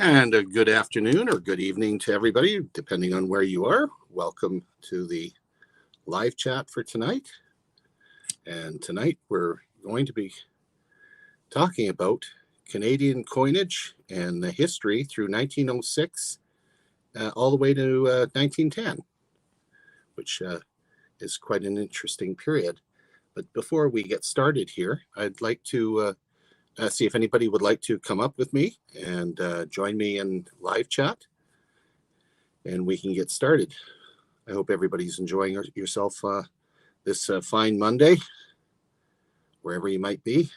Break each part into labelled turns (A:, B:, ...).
A: And a good afternoon or good evening to everybody, depending on where you are. Welcome to the live chat for tonight. And tonight we're going to be talking about Canadian coinage and the history through 1906 all the way to 1910, which is quite an interesting period. But before we get started here, I'd like to see if anybody would like to come up with me and join me in live chat, and we can get started. I hope everybody's enjoying yourself this fine Monday, wherever you might be.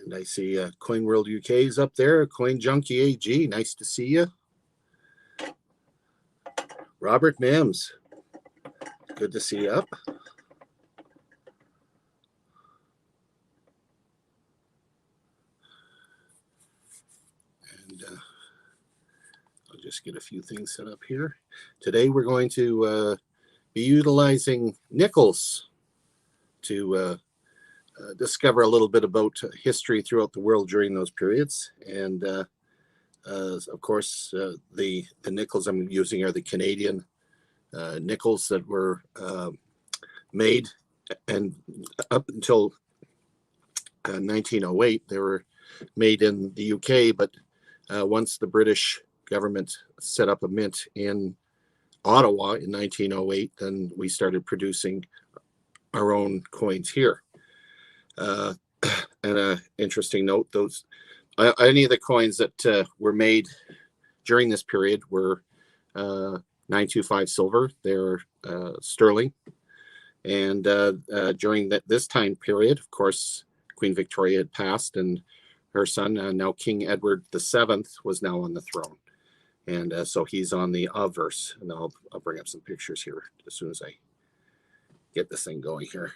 A: And I see Coin World UK is up there. Coin Junkie AG, nice to see you. Robert Mims, good to see you up. And I'll just get a few things set up here. Today we're going to be utilizing nickels to discover a little bit about history throughout the world during those periods. And of course, the nickels I'm using are the Canadian nickels that were made, and up until 1908 they were made in the UK, but once the British government set up a mint in Ottawa in 1908, then we started producing our own coins here. And an interesting note, those any of the coins that were made during this period were 925 silver. They're sterling. And during this time period, of course, Queen Victoria had passed, and her son, now King Edward VII, was now on the throne. And so he's on the obverse. And I'll bring up some pictures here as soon as I get this thing going here.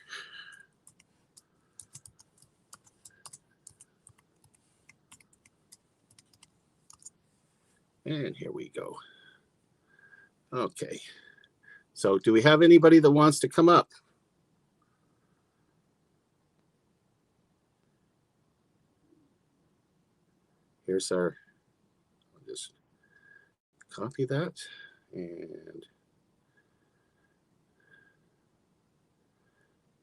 A: And here we go. Okay. So do we have anybody that wants to come up? Here's our, I'll just copy that and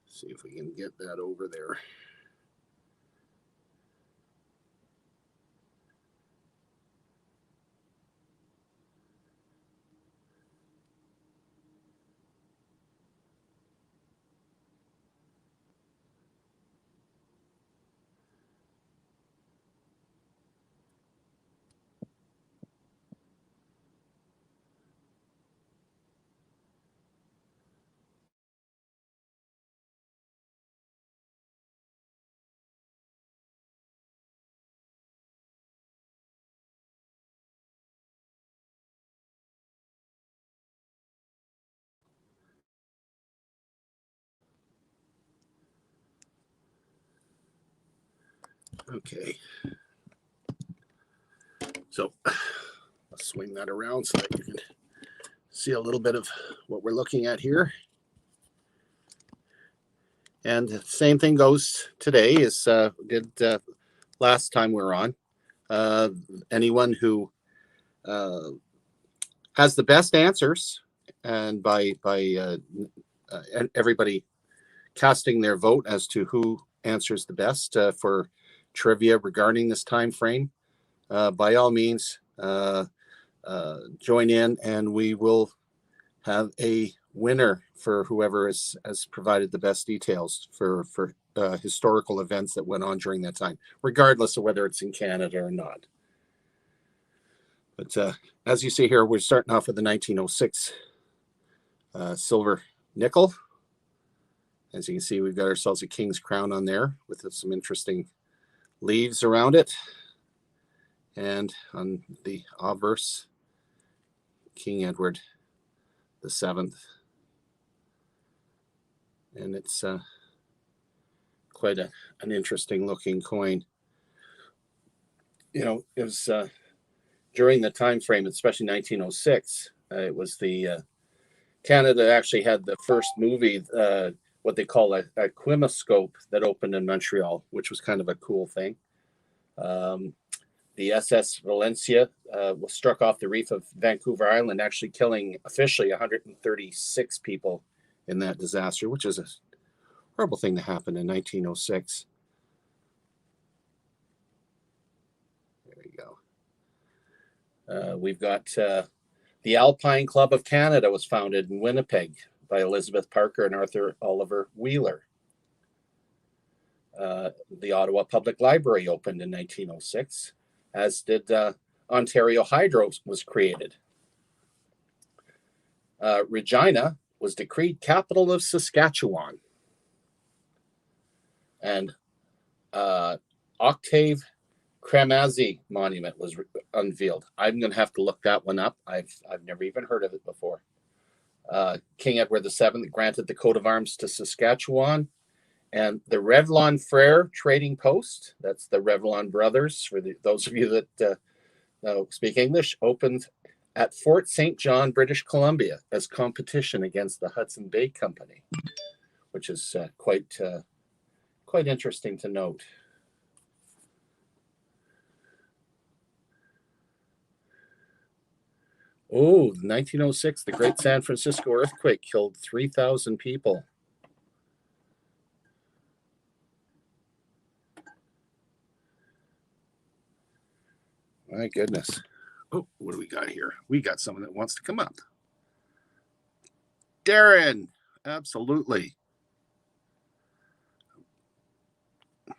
A: see if we can get that over there. Okay. So I'll swing that around so that you can see a little bit of what we're looking at here. And the same thing goes today as did last time we were on. Anyone who has the best answers, and by everybody casting their vote as to who answers the best for trivia regarding this time frame, by all means join in, and we will have a winner for whoever has provided the best details for historical events that went on during that time, regardless of whether it's in Canada or not. But as you see here, we're starting off with the 1906 silver nickel. As you can see, we've got ourselves a king's crown on there with some interesting leaves around it. And on the obverse, King Edward VII. And it's quite an interesting looking coin. You know, it was during the time frame, especially 1906, it was the Canada actually had the first movie, what they call a quimascope, that opened in Montreal, which was kind of a cool thing. The SS Valencia was struck off the reef of Vancouver Island, actually killing officially 136 people in that disaster, which is a horrible thing to happen in 1906. There you go. We've got the Alpine Club of Canada was founded in Winnipeg by Elizabeth Parker and Arthur Oliver Wheeler. The Ottawa Public Library opened in 1906, as did Ontario Hydro was created. Regina was decreed capital of Saskatchewan. And Octave Cremazie Monument was unveiled. I'm going to have to look that one up. I've never even heard of it before. King Edward VII granted the coat of arms to Saskatchewan. And the Revlon Frere Trading Post, that's the Revlon Brothers, for those of you that speak English, opened at Fort St. John, British Columbia, as competition against the Hudson Bay Company, which is quite interesting to note. Oh, 1906, the Great San Francisco earthquake killed 3,000 people. My goodness. Oh, what do we got here? We got someone that wants to come up. Darren, absolutely. I'll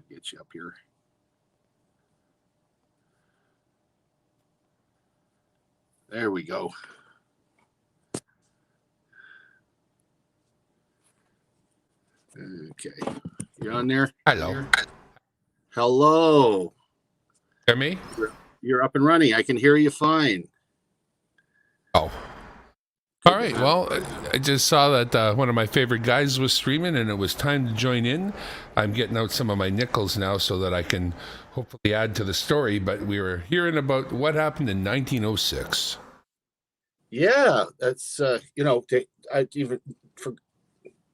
A: get you up here. There we go. Okay. You on there?
B: Hello.
A: Hello.
B: Hear me?
A: You're up and running. I can hear you fine.
B: Oh. All right. Well, I just saw that one of my favorite guys was streaming, and it was time to join in. I'm getting out some of my nickels now so that I can hopefully add to the story. But we were hearing about what happened in 1906.
A: Yeah, that's I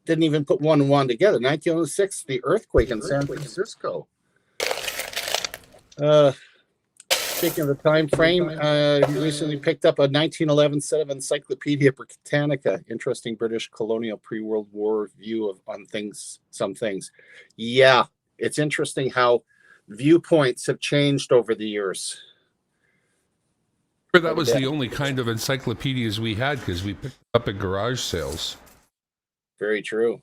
A: didn't even put one and one together. 1906, the earthquake in San Francisco. Speaking of the time frame, he recently picked up a 1911 set of Encyclopedia Britannica, interesting British colonial pre-World War view on some things. Yeah, it's interesting how viewpoints have changed over the years.
B: That was the only kind of encyclopedias we had because we picked up at garage sales.
A: Very true.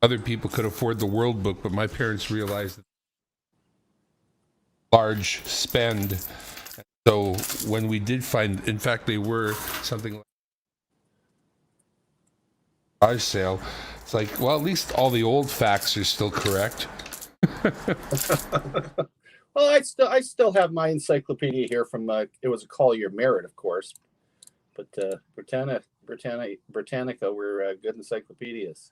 B: Other people could afford the World Book, but my parents realized that large spend. So when we did find, in fact, they were something like garage sale. It's like, well, at least all the old facts are still correct.
A: Well, I still have my encyclopedia here from it was a Collier Merit, of course, but Britannica were good encyclopedias.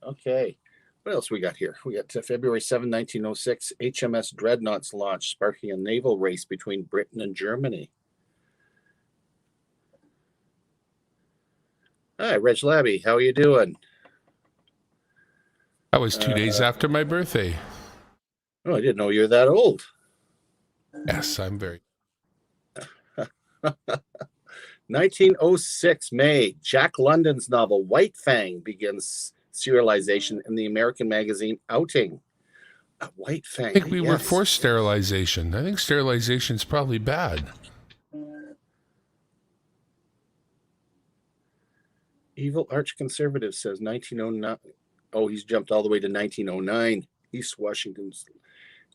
A: Okay, what else we got here? We got February 7, 1906, HMS Dreadnoughts launched, sparking a naval race between Britain and Germany. Hi, Reg Labby, how are you doing?
B: That was 2 days after my birthday.
A: Oh, I didn't know you were that old.
B: Yes, I'm very.
A: 1906 May, Jack London's novel White Fang begins serialization in the American magazine Outing. White Fang.
B: I think we were for sterilization. I think sterilization is probably bad.
A: Evil Arch Conservative says 1909. Oh, he's jumped all the way to 1909. East Washington's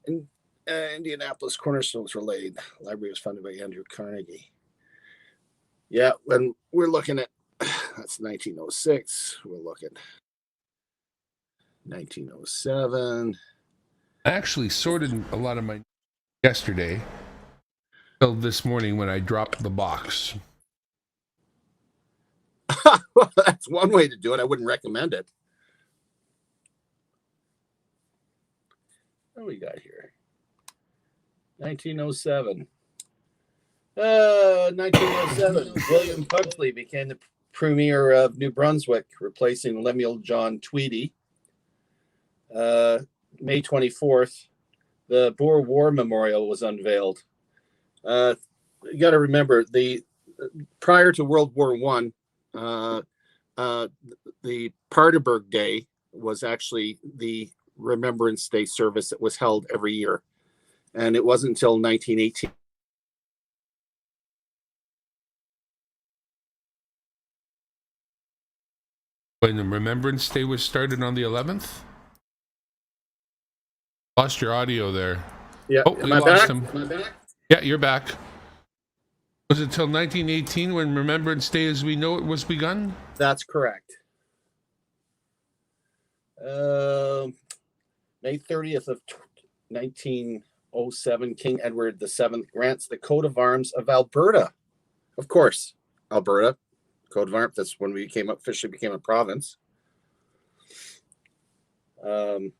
A: and Indianapolis Cornerstones were laid. The library was funded by Andrew Carnegie. Yeah, when we're looking at that's 1906. We're looking 1907.
B: I actually sorted a lot of my yesterday till this morning when I dropped the box.
A: Well, that's one way to do it. I wouldn't recommend it. What do we got here? 1907. 1907. William Pugsley became the Premier of New Brunswick, replacing Lemuel John Tweedy. May 24th, the Boer War Memorial was unveiled. You got to remember, prior to World War One, the Paardeberg Day was actually the Remembrance Day service that was held every year, and it wasn't until 1918.
B: When the Remembrance Day was started on the 11th? Lost your audio there.
A: Yeah,
B: oh, we
A: am I
B: lost
A: back?
B: him.
A: Am I back?
B: Yeah, you're back. Was it until 1918 when Remembrance Day as we know it was begun?
A: That's correct. May 30th of 1907, King Edward VII grants the coat of arms of Alberta. Of course, Alberta, coat of arms. That's when we officially became a province. Cliff.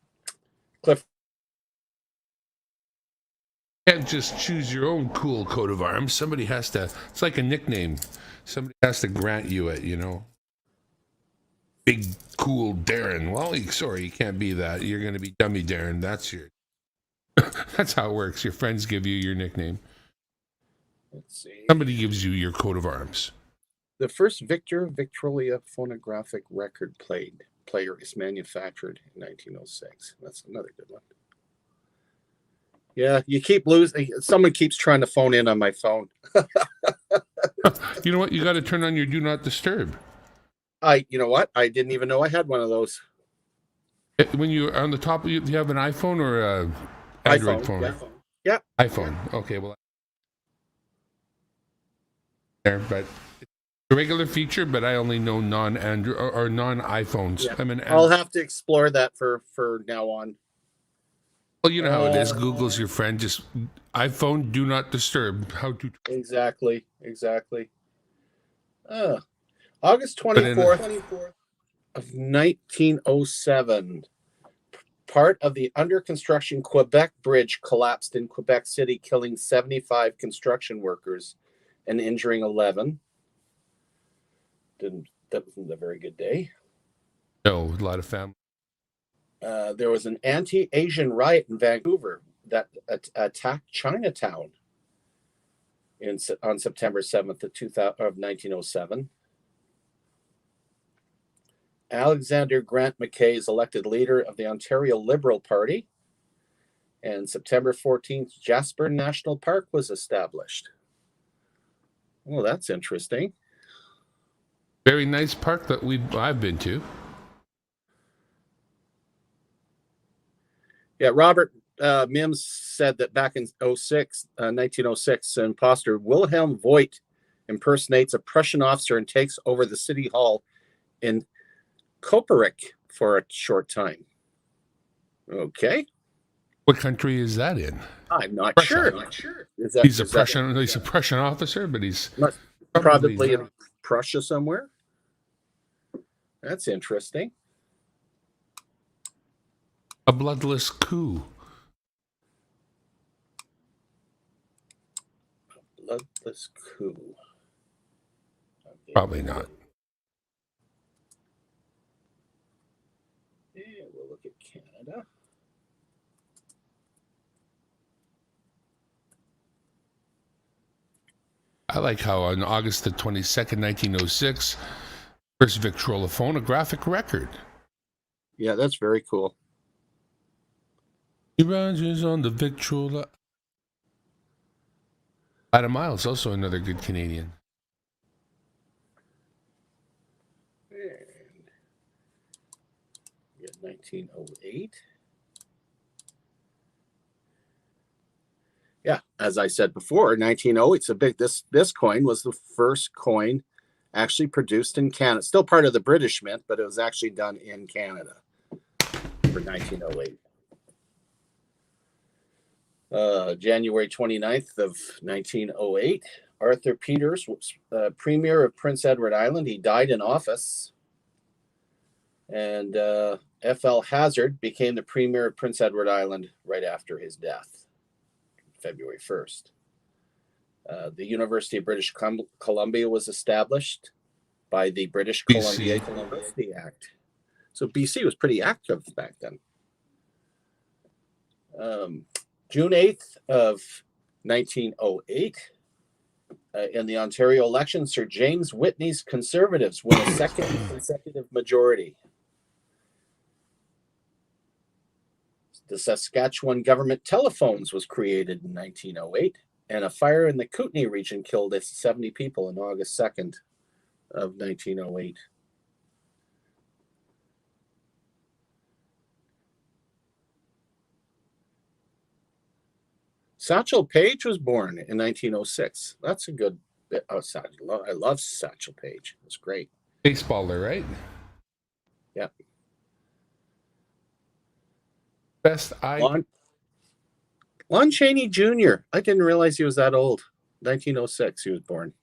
B: You can't just choose your own cool coat of arms. Somebody has to. It's like a nickname. Somebody has to grant you it. Big, cool Darren. Well, sorry, you can't be that. You're going to be Dummy Darren. That's That's how it works. Your friends give you your nickname.
A: Let's see.
B: Somebody gives you your coat of arms.
A: The first Victrola phonographic record player is manufactured in 1906. That's another good one. Yeah, you keep losing. Someone keeps trying to phone in on my phone.
B: You know what? You got to turn on your Do Not Disturb.
A: You know what? I didn't even know I had one of those.
B: When you're on the top, do you have an iPhone or a Android phone?
A: Yeah.
B: iPhone. Okay, well, there, but it's a regular feature, but I only know non-Android or non-iPhones.
A: Yeah. I'll have to explore that for now on.
B: Well, you know how it is. Google's your friend. Just iPhone, Do Not Disturb. How to
A: exactly. August 24th of 1907. Part of the under construction Quebec Bridge collapsed in Quebec City, killing 75 construction workers and injuring 11. That wasn't a very good day.
B: No, a lot of family.
A: There was an anti-Asian riot in Vancouver that attacked Chinatown on September 7th of 1907. Alexander Grant Mackay is elected leader of the Ontario Liberal Party. And September 14th, Jasper National Park was established. Well, that's interesting.
B: Very nice park that I've been to.
A: Yeah, Robert Mims said that back in 1906, imposter Wilhelm Voigt impersonates a Prussian officer and takes over the city hall in Kopervik for a short time. Okay.
B: What country is that in?
A: I'm not
B: Prussia.
A: sure.
B: He's a Prussian officer, but he's
A: probably in Prussia somewhere. That's interesting.
B: A bloodless coup.
A: A bloodless coup. Okay.
B: Probably not.
A: We'll look at Canada.
B: I like how on August the 22nd, 1906, first Victrola phonographic record.
A: Yeah, that's very cool.
B: He rides on the Victrola. Adam Miles, also another good Canadian.
A: And we got 1908. Yeah, as I said before, 1908. This coin was the first coin actually produced in Canada. Still part of the British Mint, but it was actually done in Canada for 1908. January 29th of 1908, Arthur Peters was Premier of Prince Edward Island. He died in office. And F.L. Hazard became the Premier of Prince Edward Island right after his death, February 1st. The University of British Columbia was established. by the British
B: BC.
A: Columbia University Act. So BC was pretty active back then. June 8th of 1908, in the Ontario election, Sir James Whitney's Conservatives won a second consecutive majority. The Saskatchewan Government Telephones was created in 1908, and a fire in the Kootenay region killed 70 people on August 2nd of 1908. Satchel Paige was born in 1906. That's a good bit. Oh, I love Satchel Paige. It's great.
B: Baseballer, right?
A: Yeah.
B: Best
A: Lon Chaney Jr. I didn't realize he was that old. 1906 he was born.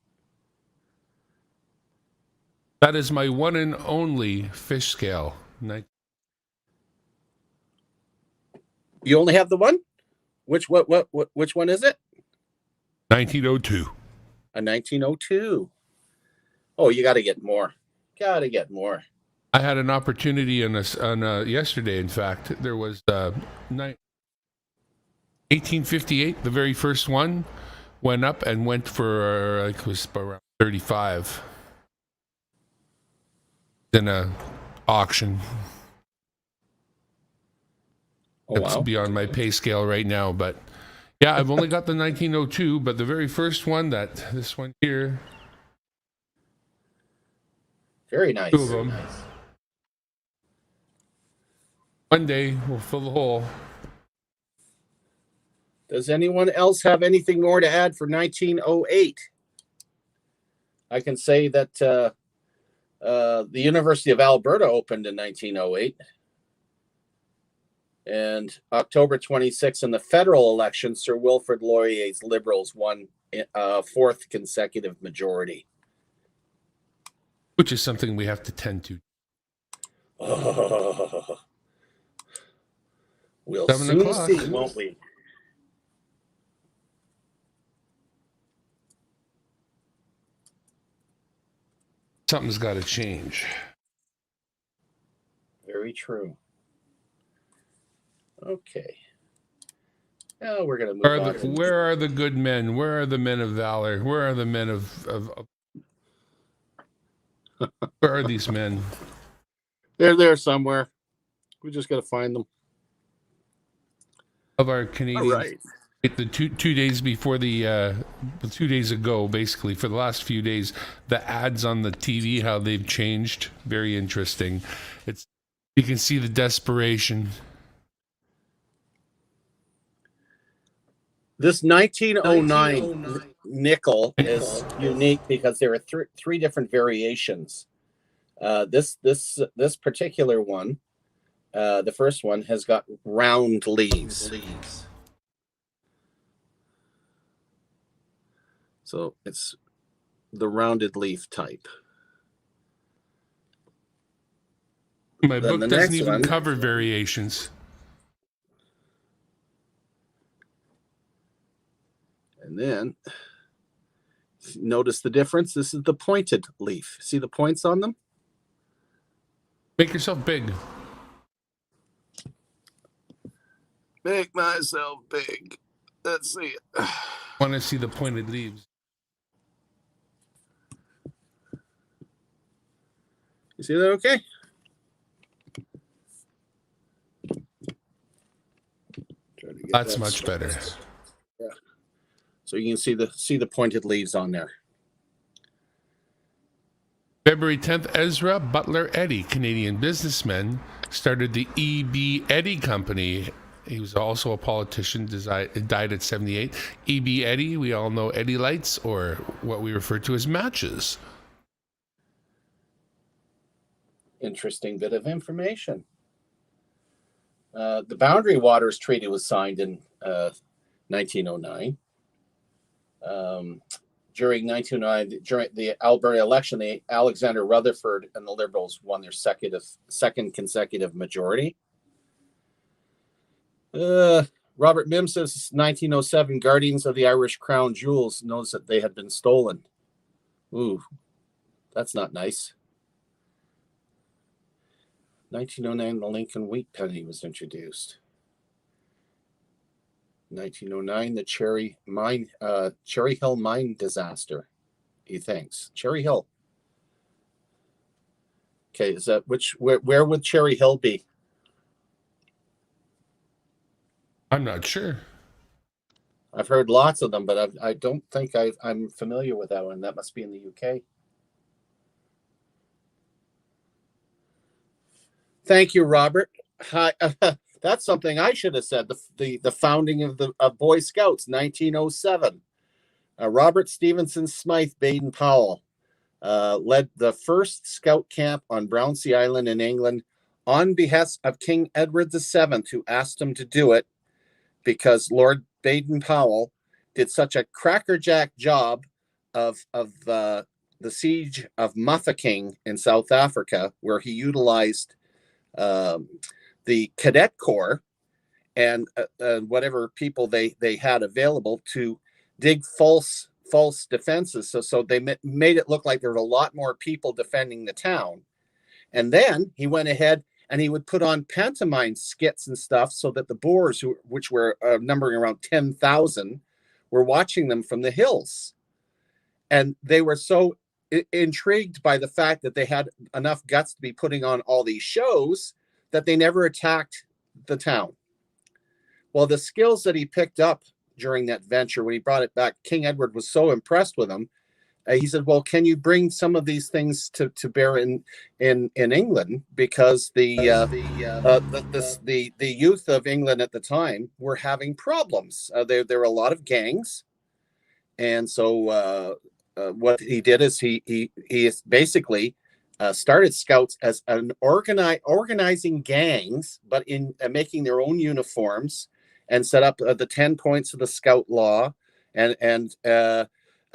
B: That is my one and only fish scale.
A: You only have the one? Which one is it?
B: 1902.
A: A 1902. Oh, you got to get more. Got to get more.
B: I had an opportunity on yesterday. In fact, there was 1858. The very first one went up and went for it was around 35 in a auction.
A: Oh,
B: It's
A: wow.
B: beyond my pay scale right now, but yeah, I've only got the 1902, but the very first one, this one here.
A: Very nice.
B: Two of them. Nice. One day we'll fill the hole.
A: Does anyone else have anything more to add for 1908? I can say that the University of Alberta opened in 1908. And October 26th, in the federal election, Sir Wilfrid Laurier's Liberals won a fourth consecutive majority.
B: Which is something we have to tend to.
A: Oh, we'll soon see, won't we?
B: Something's got to change.
A: Very true. Okay. Now we're going to move on.
B: Where are the good men? Where are the men of valor? Where are the men of where are these men?
A: They're there somewhere. We just got to find them.
B: Of our Canadians.
A: All right.
B: The two days before 2 days ago, basically, for the last few days, the ads on the TV, how they've changed. Very interesting. You can see the desperation.
A: This 1909 nickel is unique because there are three different variations. This particular one, the first one, has got round leaves. So it's the rounded leaf type.
B: My book doesn't even cover variations.
A: And then notice the difference. This is the pointed leaf. See the points on them?
B: Make yourself big.
A: Make myself big. Let's see it.
B: Want to see the pointed leaves.
A: You see that okay?
B: That's much better.
A: Yeah. So you can see the pointed leaves on there.
B: February 10th, Ezra Butler Eddy, Canadian businessman, started the E.B. Eddy Company. He was also a politician, died at 78. E.B. Eddy, we all know Eddy lights, or what we refer to as matches.
A: Interesting bit of information. The Boundary Waters Treaty was signed in 1909. During 1909, during the Alberta election, Alexander Rutherford and the Liberals won their second consecutive majority. Robert Mims says 1907 Guardians of the Irish Crown Jewels knows that they had been stolen. Ooh, That's not nice. 1909, the Lincoln wheat penny was introduced. 1909, the Cherry Hill mine disaster. He thinks Cherry Hill. Okay, is that where would Cherry Hill be?
B: I'm not sure.
A: I've heard lots of them, but I don't think I'm familiar with that one. That must be in the UK. Thank you, Robert. Hi, that's something I should have said. The founding of Boy Scouts, 1907. Robert Stevenson Smythe Baden-Powell led the first scout camp on Brownsea Island in England on behest of King Edward VII, who asked him to do it because Lord Baden-Powell did such a crackerjack job of the siege of Mafeking in South Africa, where he utilized the cadet corps and whatever people they had available to dig false defenses. So they made it look like there were a lot more people defending the town. And then he went ahead and he would put on pantomime skits and stuff so that the Boers, which were numbering around 10,000, were watching them from the hills. And they were so intrigued by the fact that they had enough guts to be putting on all these shows that they never attacked the town. Well, the skills that he picked up during that venture, when he brought it back, King Edward was so impressed with him. He said, "Well, can you bring some of these things to bear in England? Because the youth of England at the time were having problems. There were a lot of gangs, and so what he did is he basically started scouts as an organizing gangs, but in making their own uniforms, and set up the 10 points of the scout law, and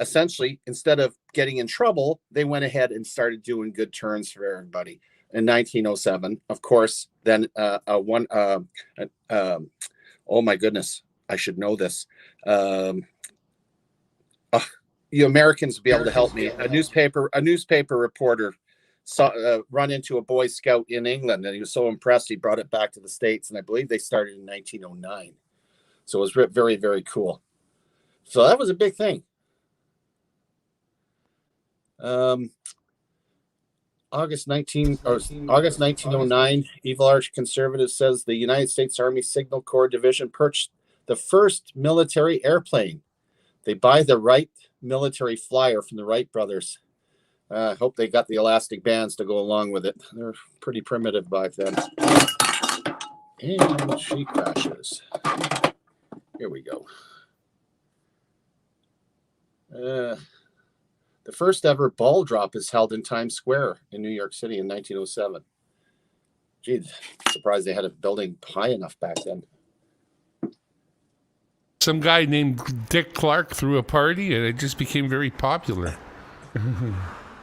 A: essentially, instead of getting in trouble, they went ahead and started doing good turns for everybody. In 1907, of course, then oh my goodness, I should know this. You Americans will be able to help me. A newspaper reporter run into a Boy Scout in England, and he was so impressed he brought it back to the States, and I believe they started in 1909. So it was very, very cool. So that was a big thing. August 1909, Evil Arch Conservative says the United States Army Signal Corps Division purchased the first military airplane. They buy the Wright military flyer from the Wright brothers. I hope they got the elastic bands to go along with it. They're pretty primitive back then. And she crashes. Here we go. The first ever ball drop is held in Times Square in New York City in 1907. Geez, surprised they had a building high enough back then.
B: Some guy named Dick Clark threw a party, and it just became very popular.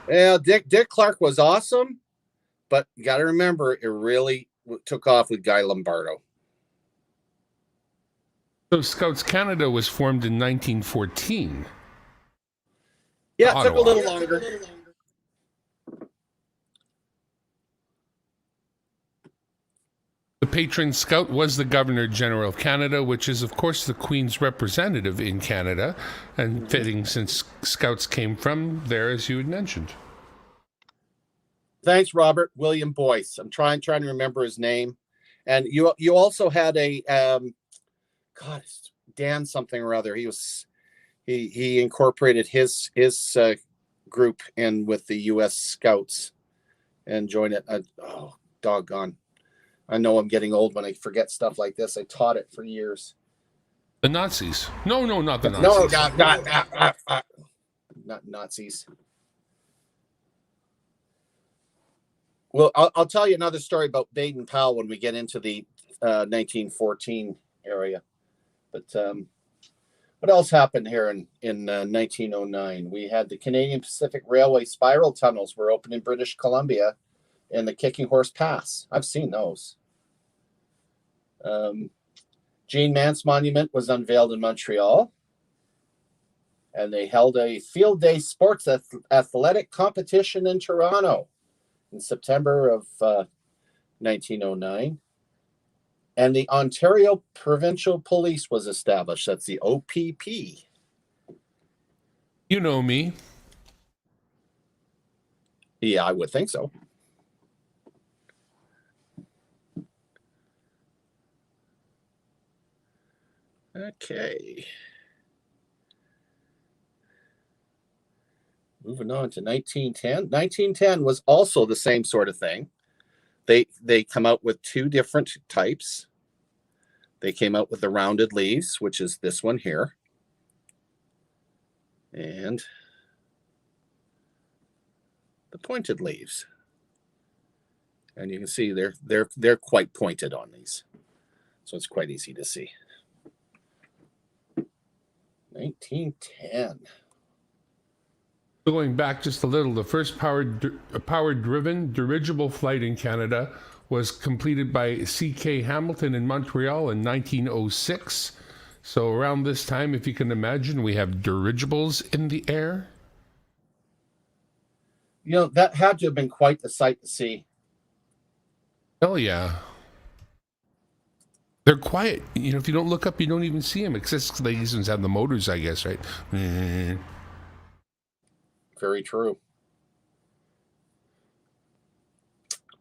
A: Yeah, Dick Clark was awesome, but you got to remember, it really took off with Guy Lombardo.
B: So Scouts Canada was formed in 1914.
A: Yeah, it took a little longer.
B: The patron scout was the Governor General of Canada, which is, of course, the Queen's representative in Canada, and fitting since Scouts came from there, as you had mentioned.
A: Thanks, Robert. William Boyce. I'm trying to remember his name. And you also had a God, Dan something or other. He incorporated his group in with the U.S. Scouts and joined it. Oh, doggone. I know I'm getting old when I forget stuff like this. I taught it for years.
B: The Nazis. No, not the Nazis.
A: No, not Nazis. Well, I'll tell you another story about Baden-Powell when we get into the 1914 area. But what else happened here in 1909? We had the Canadian Pacific Railway spiral tunnels were opened in British Columbia in the Kicking Horse Pass. I've seen those. Jean Mance Monument was unveiled in Montreal. And they held a field day sports athletic competition in Toronto in September of 1909. And the Ontario Provincial Police was established. That's the OPP.
B: You know me.
A: Yeah, I would think so. Okay. Moving on to 1910. 1910 was also the same sort of thing. They come out with two different types. They came out with the rounded leaves, which is this one here. And the pointed leaves. And you can see they're quite pointed on these. So it's quite easy to see. 1910.
B: Going back just a little, the first power-driven dirigible flight in Canada was completed by C.K. Hamilton in Montreal in 1906. So around this time, if you can imagine, we have dirigibles in the air.
A: You know, that had to have been quite the sight to see.
B: Hell yeah. They're quiet. You know, if you don't look up, you don't even see them. Except these ones have the motors, I guess, right?
A: Very true.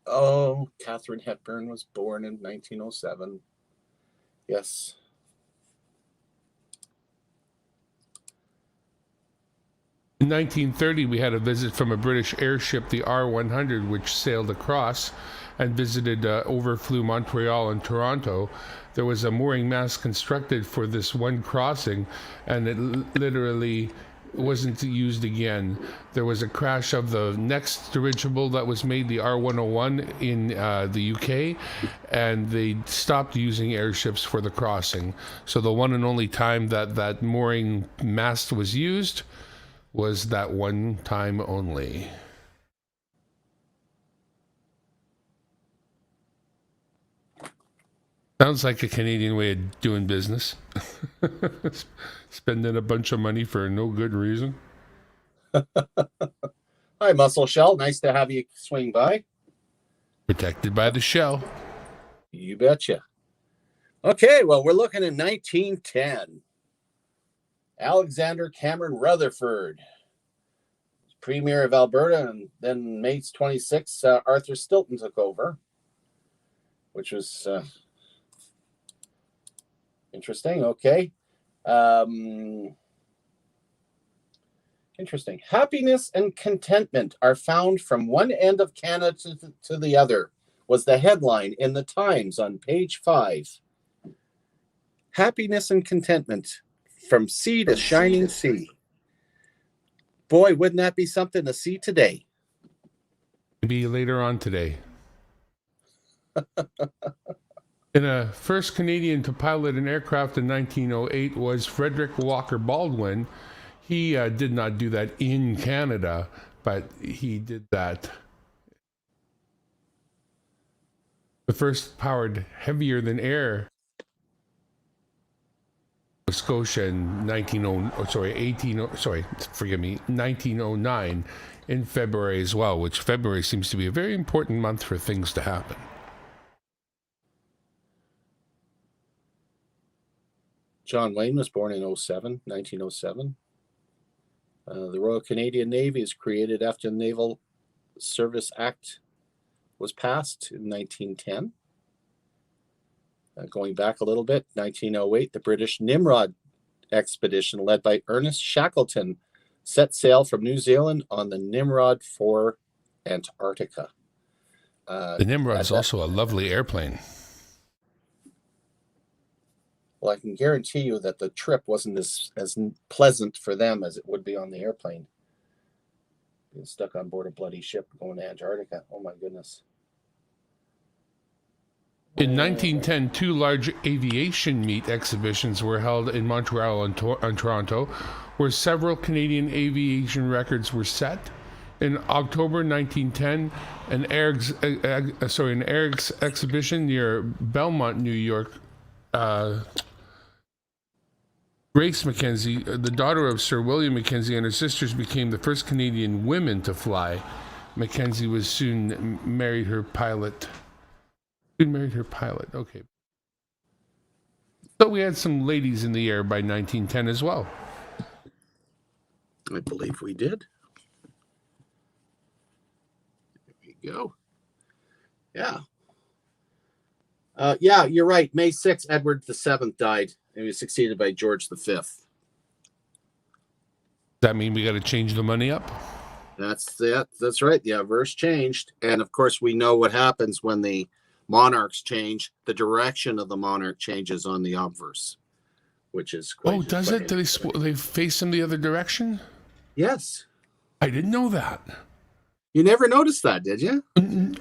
A: Oh, Katharine Hepburn was born in 1907. Yes.
B: In 1930, we had a visit from a British airship, the R-100, which sailed across and visited, overflew Montreal and Toronto. There was a mooring mast constructed for this one crossing, and it literally wasn't used again. There was a crash of the next dirigible that was made, the R-101, in the UK, and they stopped using airships for the crossing. So the one and only time that mooring mast was used was that one time only. Sounds like a Canadian way of doing business. Spending a bunch of money for no good reason.
A: Hi, Muscle Shell. Nice to have you swing by.
B: Protected by the shell.
A: You betcha. Okay, well, we're looking at 1910. Alexander Cameron Rutherford, Premier of Alberta, and then May 26, Arthur Stilton took over, which was interesting. Okay. Interesting. Happiness and contentment are found from one end of Canada to the other, was the headline in the Times on page 5. Happiness and contentment from sea to shining sea. Boy, wouldn't that be something to see today?
B: Maybe later on today. In a first Canadian to pilot an aircraft in 1908 was Frederick Walker Baldwin. He did not do that in Canada, but he did that. The first powered heavier than air Scotia in 1909 in February as well, which February seems to be a very important month for things to happen.
A: John Wayne was born in 1907. The Royal Canadian Navy is created after the Naval Service Act was passed in 1910. Going back a little bit, 1908, the British Nimrod expedition led by Ernest Shackleton set sail from New Zealand on the Nimrod for Antarctica.
B: The Nimrod is also a lovely airplane.
A: Well, I can guarantee you that the trip wasn't as pleasant for them as it would be on the airplane. Being stuck on board a bloody ship going to Antarctica. Oh, my goodness.
B: In 1910, two large aviation meet exhibitions were held in Montreal and Toronto, where several Canadian aviation records were set. In October 1910, an air exhibition near Belmont, New York, Grace Mackenzie, the daughter of Sir William Mackenzie, and her sisters became the first Canadian women to fly. Mackenzie was soon married her pilot. Okay. So we had some ladies in the air by 1910 as well.
A: I believe we did. There we go. Yeah. Yeah, you're right. May 6th, Edward VII died, and he was succeeded by George V.
B: Does that mean we got to change the money up?
A: That's it. That's right. The obverse changed. And of course, we know what happens when the monarchs change. The direction of the monarch changes on the obverse, which is quite.
B: Oh, does it? Do they face them the other direction?
A: Yes.
B: I didn't know that.
A: You never noticed that, did you?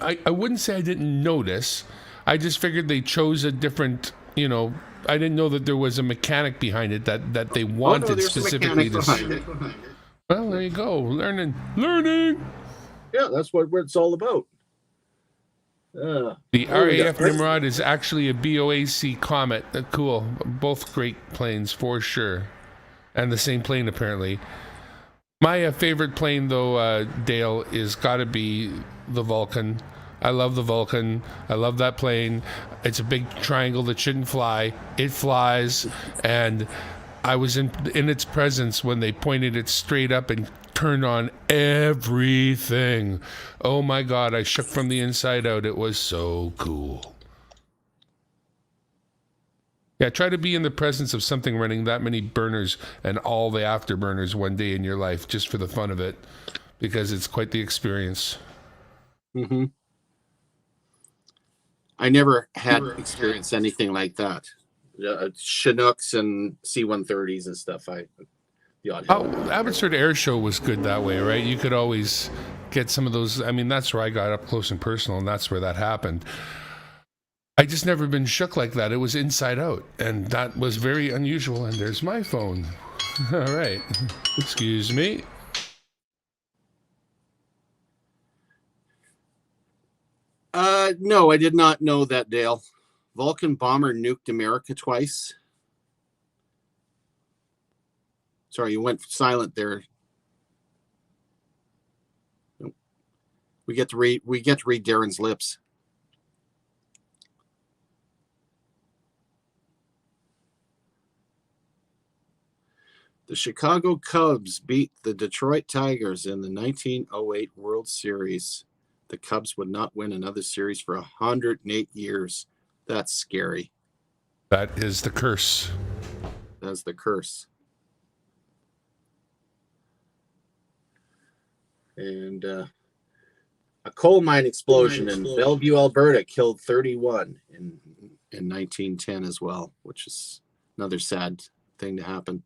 B: I wouldn't say I didn't notice. I just figured they chose a different, I didn't know that there was a mechanic behind it that they wanted specifically to see. Well, there you go. Learning.
A: Yeah, that's what it's all about.
B: The RAF Nimrod is actually a BOAC Comet. Cool. Both great planes for sure. And the same plane, apparently. My favorite plane, though, Dale, is got to be the Vulcan. I love the Vulcan. I love that plane. It's a big triangle that shouldn't fly. It flies. And I was in its presence when they pointed it straight up and turned on everything. Oh my God, I shook from the inside out. It was so cool. Yeah, try to be in the presence of something running that many burners and all the afterburners one day in your life, just for the fun of it, because it's quite the experience.
A: Mm-hmm. I never had experienced anything like that. Chinooks and C-130s and stuff.
B: Abbotsford Air Show was good that way, right? You could always get some of those. I mean, that's where I got up close and personal, and that's where that happened. I just never been shook like that. It was inside out, and that was very unusual. And there's my phone. All right. Excuse me.
A: No, I did not know that, Dale. Vulcan bomber nuked America twice. Sorry, you went silent there. We get to read Darren's lips. The Chicago Cubs beat the Detroit Tigers in the 1908 World Series. The Cubs would not win another series for 108 years. That's scary.
B: That is the curse.
A: That's the curse. And a coal mine explosion in Bellevue, Alberta killed 31 in 1910 as well, which is another sad thing to happen.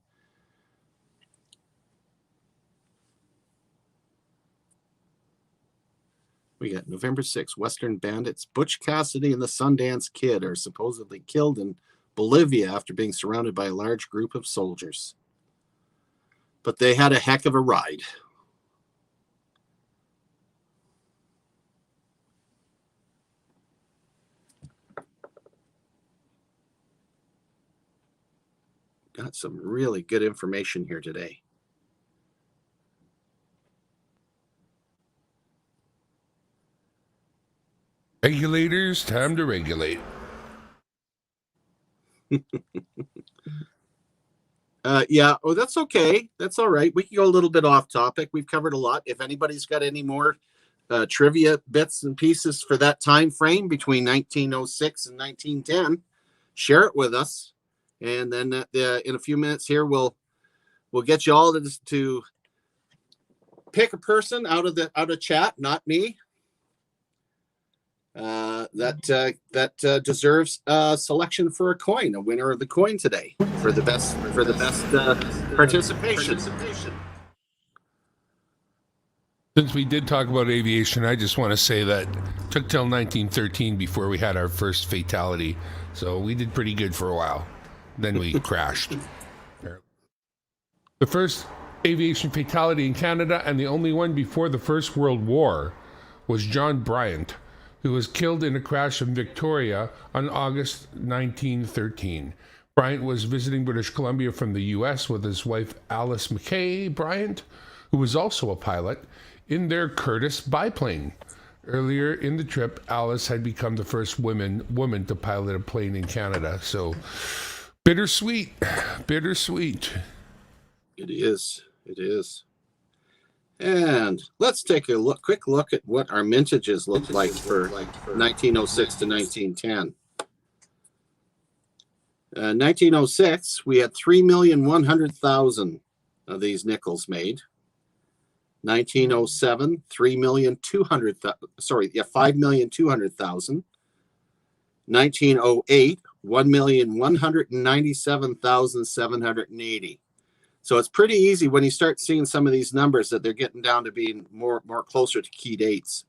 A: We got November 6th, Western bandits Butch Cassidy and the Sundance Kid are supposedly killed in Bolivia after being surrounded by a large group of soldiers. But they had a heck of a ride. Got some really good information here today.
B: Regulators, time to regulate.
A: Yeah. Oh, that's okay. That's all right. We can go a little bit off topic. We've covered a lot. If anybody's got any more trivia bits and pieces for that time frame between 1906 and 1910, share it with us. And then in a few minutes here, we'll get you all to pick a person out of chat, not me. That deserves a selection for a coin, a winner of the coin today for the best participation.
B: Since we did talk about aviation, I just want to say that it took till 1913 before we had our first fatality, so we did pretty good for a while. Then we crashed. The first aviation fatality in Canada, and the only one before the First World War, was John Bryant, who was killed in a crash in Victoria on August 1913. Bryant was visiting British Columbia from the U.S. with his wife Alice McKay Bryant, who was also a pilot, in their Curtiss biplane. Earlier in the trip, Alice had become the first woman to pilot a plane in Canada. So bittersweet, bittersweet.
A: It is. It is. And let's take a quick look at what our mintages look like for 1906 to 1910. 1906, we had 3,100,000 of these nickels made. 1907, 5,200,000. 1908, 1,197,780. So it's pretty easy when you start seeing some of these numbers that they're getting down to being more closer to key dates.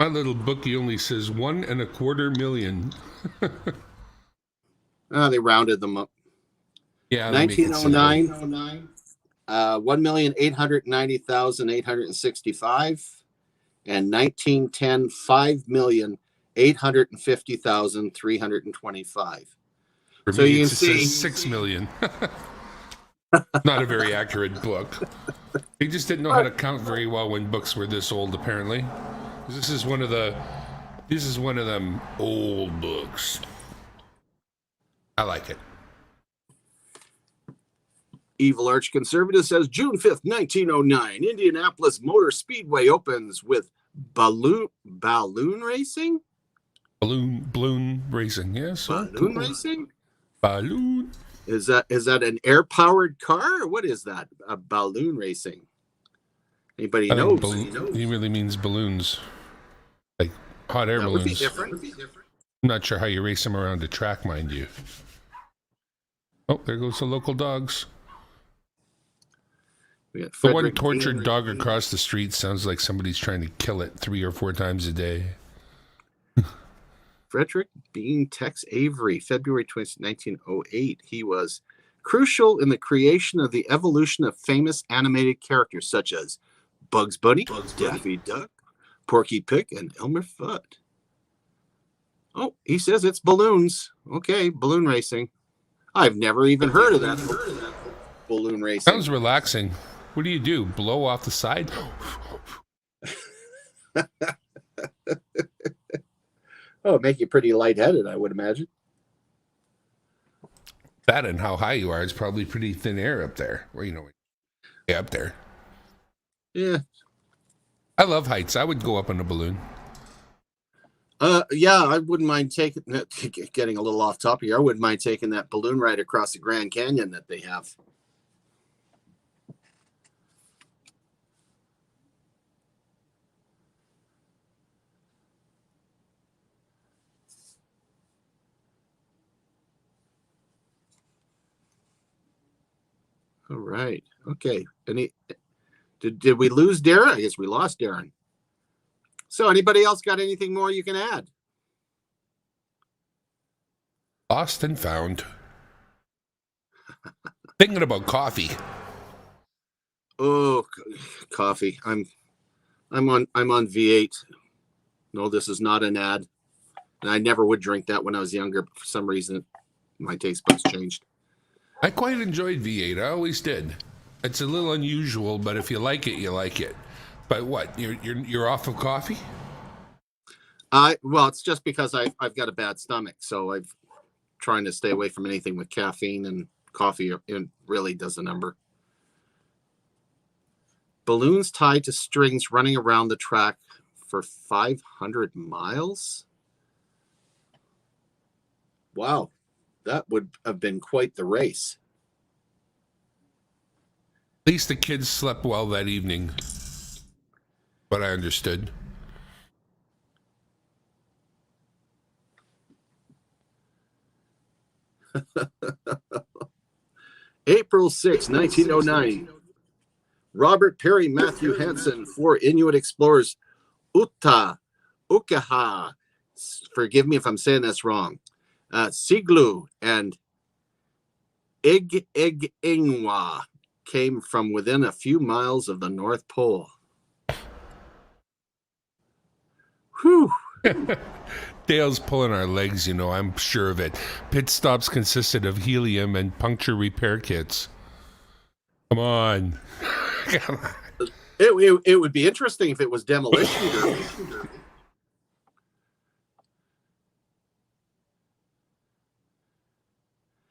B: My little bookie only says 1.25 million.
A: They rounded them up.
B: Yeah.
A: 1909, 1,890,865, and 1910, 5,850,325.
B: So you can see 6 million. Not a very accurate book. They just didn't know how to count very well when books were this old, apparently. This is one of them old books. I like it.
A: Evil Arch Conservative says June 5th, 1909, Indianapolis Motor Speedway opens with balloon racing?
B: Balloon racing, yes.
A: Balloon racing?
B: Balloon.
A: Is that an air-powered car, or what is that? A balloon racing? Anybody knows?
B: He really means balloons, like hot air balloons.
A: Would be different.
B: I'm not sure how you race them around a track, mind you. Oh, there goes the local dogs. The one tortured dog across the street sounds like somebody's trying to kill it 3 or 4 times a day.
A: Frederick Bean Tex Avery, February 20, 1908. He was crucial in the creation of the evolution of famous animated characters such as Bugs Bunny, Daffy Duck, Porky Pig, and Elmer Fudd. Oh, he says it's balloons. Okay, balloon racing. I've never even heard of that. Balloon racing.
B: Sounds relaxing. What do? Blow off the side?
A: Oh, make you pretty lightheaded, I would imagine.
B: That and how high you are. It's probably pretty thin air up there. Well, way up there.
A: Yeah.
B: I love heights. I would go up on a balloon.
A: Yeah, I wouldn't mind getting a little off topic here. I wouldn't mind taking that balloon ride across the Grand Canyon that they have. All right. Okay. Did we lose Darren? I guess we lost Darren. So anybody else got anything more you can add?
B: Lost and found. Thinking about coffee.
A: Oh, coffee. I'm on V8. No, this is not an ad. And I never would drink that when I was younger. But for some reason, my taste buds changed.
B: I quite enjoyed V8. I always did. It's a little unusual, but if you like it, you like it. But what? You're off of coffee?
A: Well, it's just because I've got a bad stomach, so I'm trying to stay away from anything with caffeine, and coffee it really does a number. Balloons tied to strings running around the track for 500 miles. Wow, that would have been quite the race.
B: At least the kids slept well that evening. But I understood.
A: April 6, 1909. Robert Perry Matthew Hansen, 4 Inuit explorers, Ukaha, forgive me if I'm saying this wrong, Siglu and Igingwa came from within a few miles of the North Pole. Whew.
B: Dale's pulling our legs, you know, I'm sure of it. Pit stops consisted of helium and puncture repair kits. Come on. Come on.
A: It would be interesting if it was demolition derby.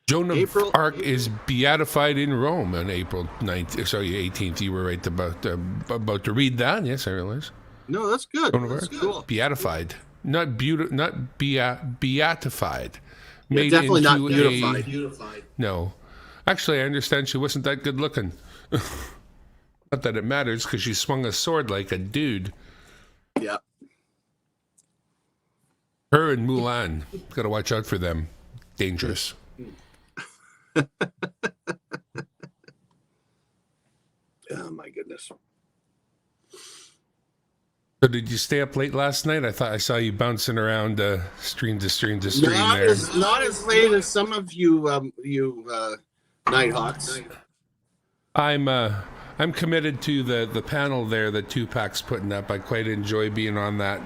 B: Joan of Arc is beatified in Rome on April 18th. You were right about to read that. Yes, I realize.
A: No, that's good.
B: Joan of
A: That's
B: Arc.
A: cool.
B: Beatified. Not beatified.
A: Yeah, definitely not beautified.
B: No. Actually, I understand she wasn't that good looking. Not that it matters, because she swung a sword like a dude.
A: Yeah.
B: Her and Mulan. Got to watch out for them. Dangerous.
A: Oh my goodness.
B: So did you stay up late last night? I thought I saw you bouncing around stream to stream to stream
A: Not
B: there.
A: not as late as some of you Nighthawks.
B: I'm committed to the panel there that Tupac's putting up. I quite enjoy being on that.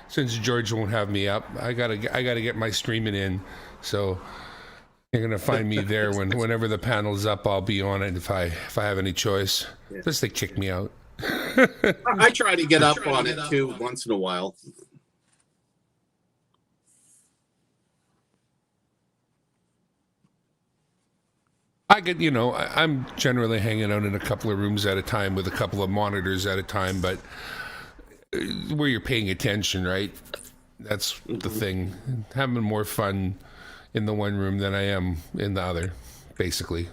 B: Since George won't have me up, I gotta get my streaming in. So you're gonna find me there whenever the panel's up. I'll be on it if I have any choice.
A: Yeah.
B: Unless they kick me out.
A: I try to get up on it too once in a while.
B: I get, I'm generally hanging out in a couple of rooms at a time with a couple of monitors at a time, but where you're paying attention, right? That's the thing. Having more fun in the one room than I am in the other, basically.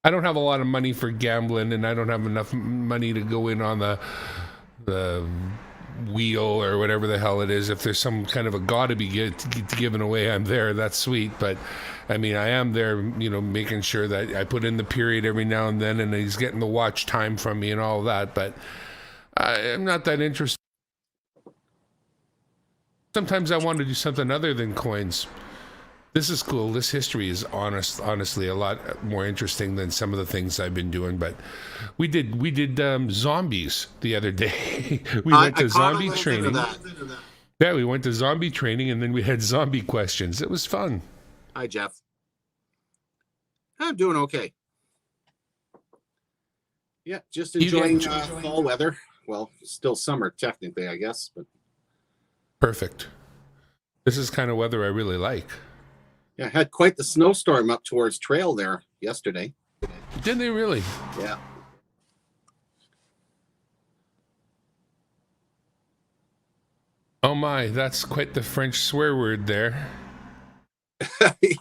B: I don't have a lot of money for gambling, and I don't have enough money to go in on the wheel or whatever the hell it is. If there's some kind of a gotta be given away, I'm there. That's sweet. But I mean, I am there, making sure that I put in the period every now and then, and he's getting the watch time from me and all that. But I'm not that interested. Sometimes I want to do something other than coins. This is cool. This history is honestly a lot more interesting than some of the things I've been doing. But we did zombies the other day. We went to zombie training. Yeah, we went to zombie training, and then we had zombie questions. It was fun.
A: Hi, Jeff. I'm doing okay. Yeah, just enjoying fall weather. Well, still summer technically, I guess, but
B: perfect. This is kind of weather I really like.
A: Yeah, I had quite the snowstorm up towards Trail there yesterday.
B: Did they really?
A: Yeah.
B: Oh my, that's quite the French swear word there.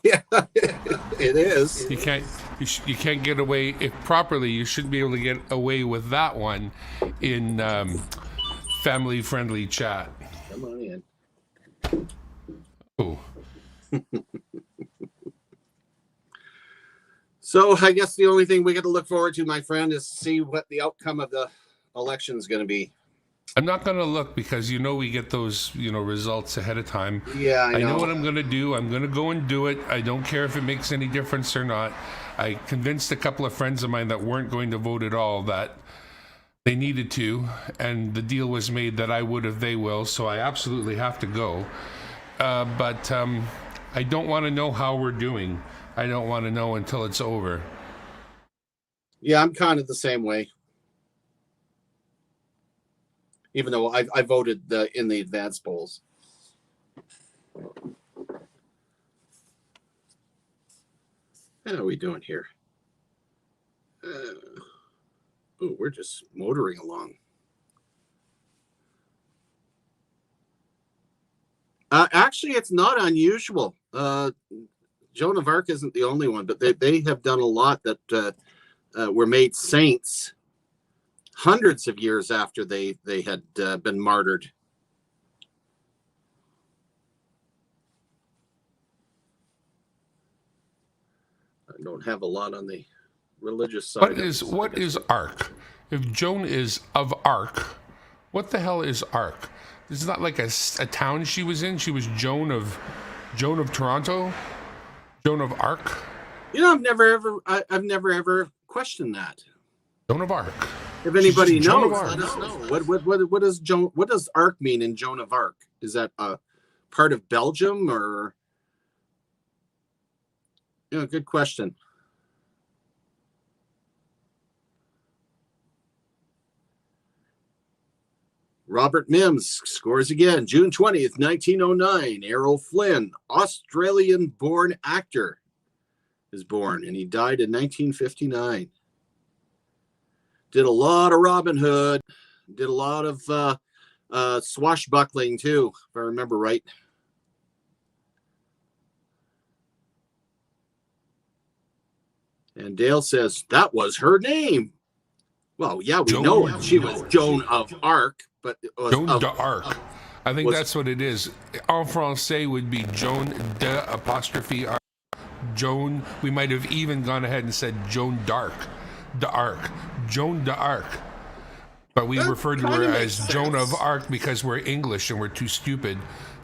A: Yeah, it is.
B: You can't get away if properly. You should be able to get away with that one in family-friendly chat.
A: Come on in.
B: Oh.
A: So I guess the only thing we got to look forward to, my friend, is see what the outcome of the election is going to be.
B: I'm not going to look because we get those results ahead of time.
A: Yeah, I know.
B: What I'm going to do. I'm going to go and do it. I don't care if it makes any difference or not. I convinced a couple of friends of mine that weren't going to vote at all that they needed to, and the deal was made that I would if they will. So I absolutely have to go. But I don't want to know how we're doing. I don't want to know until it's over.
A: Yeah, I'm kind of the same way. Even though I voted in the advance polls. How are we doing here? We're just motoring along. Actually, it's not unusual. Joan of Arc isn't the only one, but they have done a lot that were made saints hundreds of years after they had been martyred. I don't have a lot on the religious side.
B: What is Arc? If Joan is of Arc, what the hell is Arc? This is not like a town she was in. She was Joan of Toronto, Joan of Arc.
A: I've never ever questioned that.
B: Joan of Arc.
A: If anybody
B: Joan of
A: knows,
B: Arc.
A: let us know. What does Arc mean in Joan of Arc? Is that a part of Belgium or? Good question. Robert Mims scores again. June 20th, 1909. Errol Flynn, Australian-born actor, is born, and he died in 1959. Did a lot of Robin Hood. Did a lot of swashbuckling, too, if I remember right. And Dale says, that was her name. Well, yeah, we know she was Joan of Arc, but it was
B: Joan d'Arc. I think that's what it is. En français would be Joan d'Arc. Joan, we might have even gone ahead and said Joan d'Arc. Joan d'Arc. But we referred to her as Joan of Arc because we're English and we're too stupid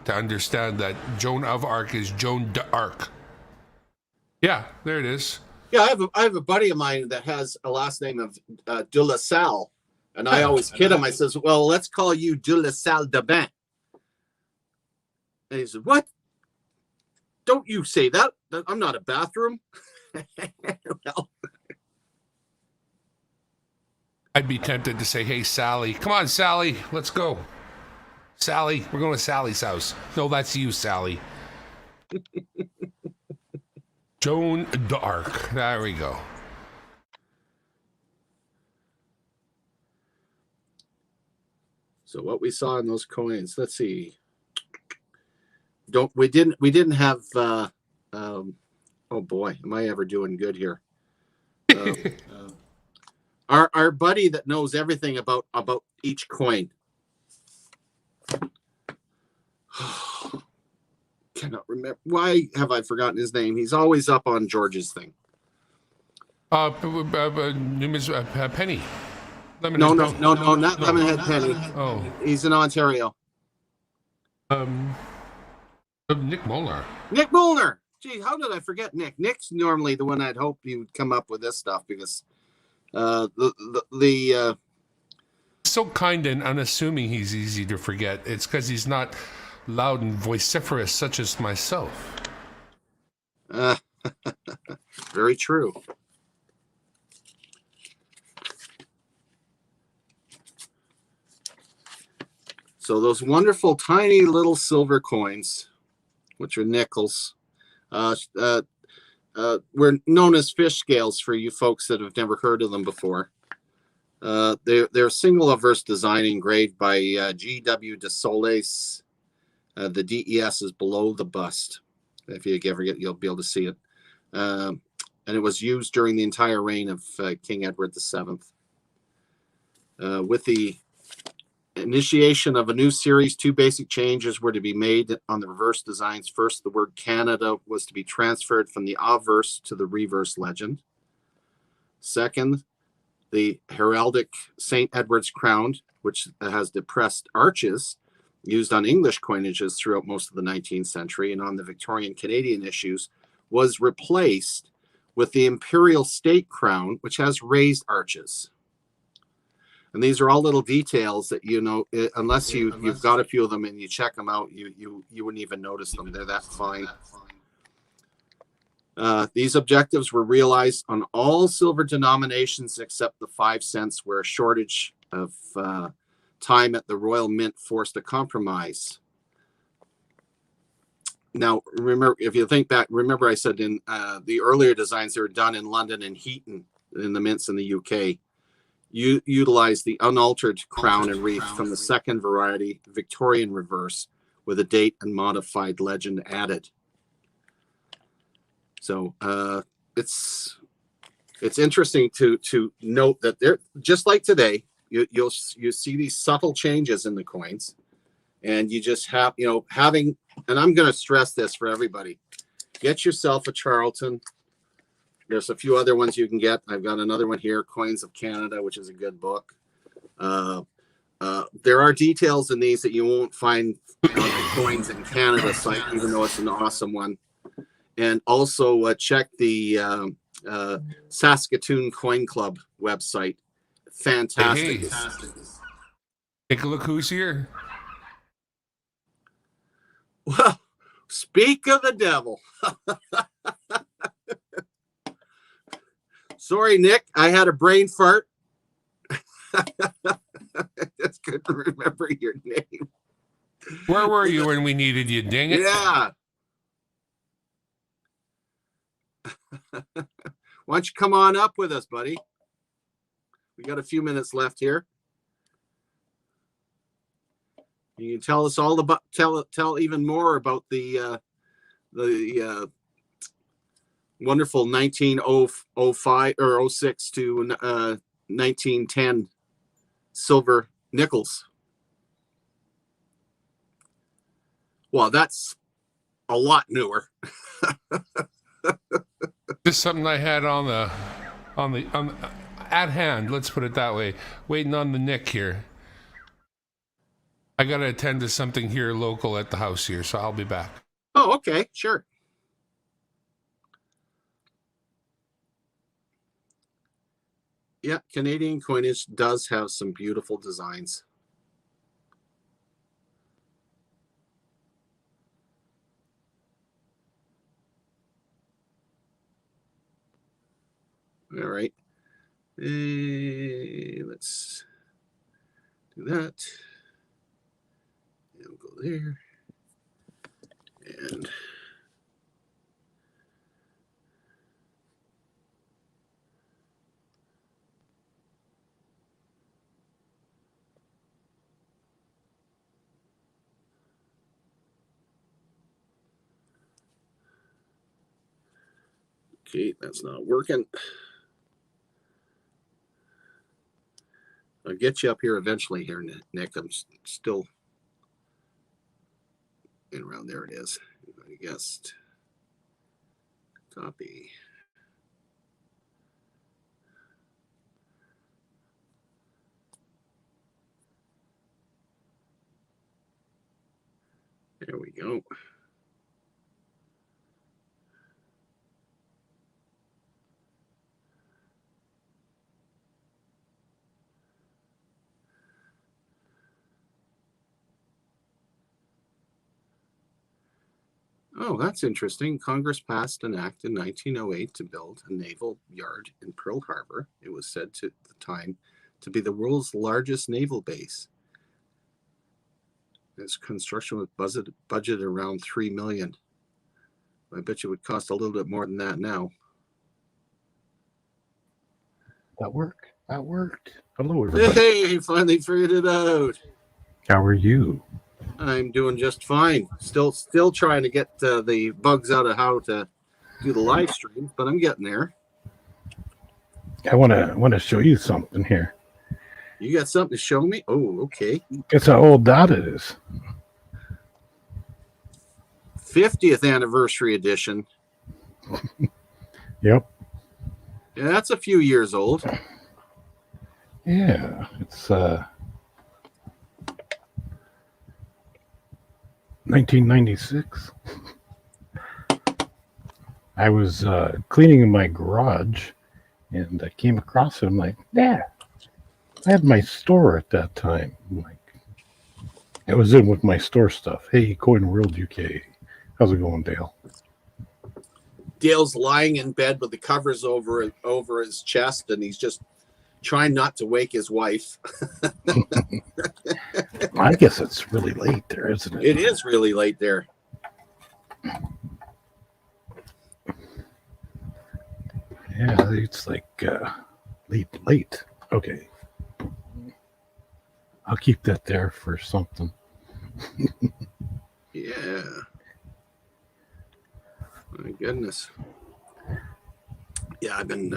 B: to understand that Joan of Arc is Joan d'Arc. Yeah, there it is.
A: Yeah, I have a buddy of mine that has a last name of de la Salle, and I always kid him. I says, well, let's call you de la Salle de Bain. And he said, what? Don't you say that. I'm not a bathroom. Well,
B: I'd be tempted to say, hey, Sally. Come on, Sally. Let's go. Sally, we're going to Sally's house. No, that's you, Sally. Joan d'Arc. There we go.
A: So what we saw in those coins, let's see. We didn't have oh boy, am I ever doing good here? Our buddy that knows everything about each coin. Cannot remember. Why have I forgotten his name? He's always up on George's thing.
B: Penny.
A: No, not Lemonhead Penny.
B: Oh,
A: he's in Ontario.
B: Nick Molnar.
A: Nick Molnar. Gee, how did I forget Nick? Nick's normally the one I'd hope he would come up with this stuff because the
B: so kind and unassuming he's easy to forget. It's because he's not loud and vociferous such as myself.
A: Very true. So those wonderful tiny little silver coins, which are nickels, were known as fish scales for you folks that have never heard of them before. They're single averse design engraved by G.W. de Solis. The DES is below the bust. If you ever get, you'll be able to see it. And it was used during the entire reign of King Edward VII. With the initiation of a new series, two basic changes were to be made on the reverse designs. First, the word Canada was to be transferred from the obverse to the reverse legend. Second, the heraldic St. Edward's crown, which has depressed arches, used on English coinages throughout most of the 19th century and on the Victorian Canadian issues, was replaced with the imperial state crown, which has raised arches. And these are all little details that, unless you've got a few of them and you check them out, you wouldn't even notice them. They're that fine. These objectives were realized on all silver denominations except the 5 cents, where a shortage of time at the Royal Mint forced a compromise. Now, remember, if you think back, remember I said in the earlier designs, they were done in London and Heaton in the mints in the UK. You utilized the unaltered crown and wreath from the second variety, Victorian reverse, with a date and modified legend added. So it's interesting to note that they're just like today. You see these subtle changes in the coins, and you just have having. And I'm going to stress this for everybody: get yourself a Charlton. There's a few other ones you can get. I've got another one here, Coins of Canada, which is a good book. There are details in these that you won't find on the Coins in Canada site, even though it's an awesome one. And also check the Saskatoon Coin Club website fantastic.
B: Hey, take a look who's here.
A: Well, speak of the devil. Sorry, Nick. I had a brain fart. It's good to remember your name.
B: Where were you when we needed you, dang it?
A: Yeah. Why don't you come on up with us, buddy? We got a few minutes left here. You can tell us all about tell even more about the wonderful 1905 or 06 to 1910 silver nickels. Well, that's a lot newer.
B: Just something I had on at hand. Let's put it that way. Waiting on the Nick here. I gotta attend to something here local at the house here, so I'll be back.
A: Oh, okay, sure. Yeah, Canadian Coinage does have some beautiful designs. All right. Let's do that. And we'll go there. And okay, that's not working. I'll get you up here eventually here, Nick. I'm still and around there it is. I guessed. Copy. There we go. Oh, that's interesting. Congress passed an act in 1908 to build a naval yard in Pearl Harbor. It was said to at the time to be the world's largest naval base. Its construction was budgeted around $3 million. I bet you it would cost a little bit more than that now.
C: That worked. Hello, everybody.
A: Hey, finally figured it out.
C: How are you?
A: I'm doing just fine. Still trying to get the bugs out of how to do the live stream, but I'm getting there.
C: I want to show you something here.
A: You got something to show me? Oh, okay.
C: Guess how old that is.
A: 50th anniversary edition.
C: Yep.
A: Yeah, that's a few years old.
C: Yeah, it's 1996. I was cleaning in my garage, and I came across it. I'm like, yeah, I had my store at that time. I'm like, it was in with my store stuff. Hey, Coin World UK. How's it going, Dale?
A: Dale's lying in bed with the covers over his chest, and he's just trying not to wake his wife.
C: I guess it's really late there, isn't it?
A: It is really late there.
C: Yeah, it's like late. Okay. I'll keep that there for something.
A: Yeah. My goodness. Yeah, I've been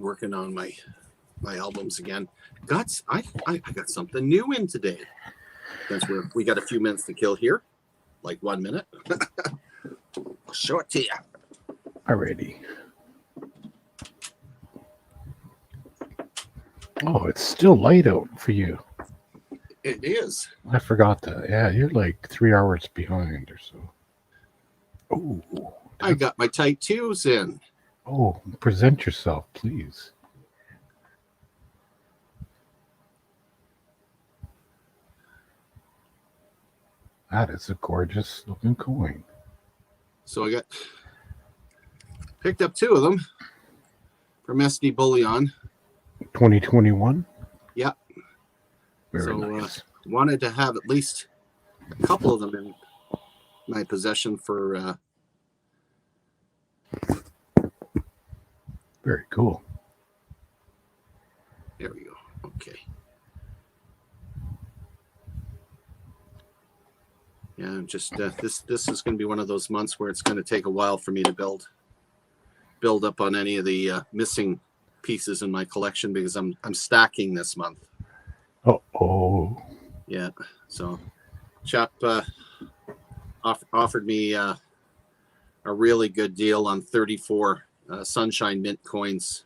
A: working on my albums again. I got something new in today. Since we got a few minutes to kill here, like 1 minute. I'll show it to you.
C: Alrighty. Oh, it's still light out for you.
A: It is.
C: I forgot that. Yeah, you're like 3 hours behind or so. Oh,
A: I got my tight twos in.
C: Oh, present yourself, please. That is a gorgeous looking coin.
A: So I picked up 2 of them from SD Bullion.
C: 2021.
A: Yeah.
C: Very nice.
A: Wanted to have at least a couple of them in my possession for.
C: Very cool.
A: There we go. Okay. Yeah, just this is going to be one of those months where it's going to take a while for me to build up on any of the missing pieces in my collection because I'm stacking this month.
C: Oh.
A: Yeah. So, chap offered me a really good deal on 34 Sunshine Mint coins,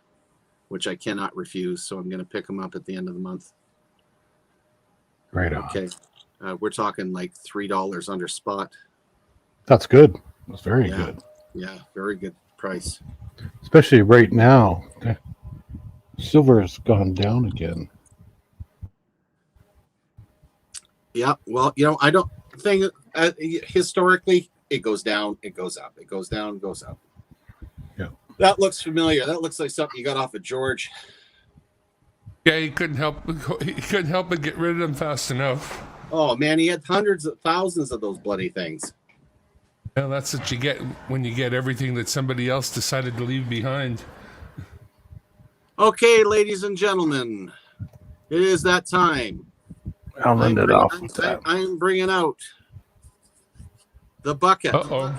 A: which I cannot refuse. So I'm going to pick them up at the end of the month.
C: Right on.
A: Okay. We're talking like $3 under spot.
C: That's good. That's very good.
A: Yeah, very good price.
C: Especially right now. Silver has gone down again.
A: Yeah, well, I don't think historically it goes down, it goes up, it goes down, goes up.
C: Yeah.
A: That looks familiar. That looks like something you got off of George.
B: Yeah, he couldn't help but get rid of them fast enough.
A: Oh man, he had hundreds of thousands of those bloody things.
B: Well, that's what you get when you get everything that somebody else decided to leave behind.
A: Okay, ladies and gentlemen, it is that time.
C: I'll end it off with that.
A: I'm bringing out the bucket.
B: Uh-oh.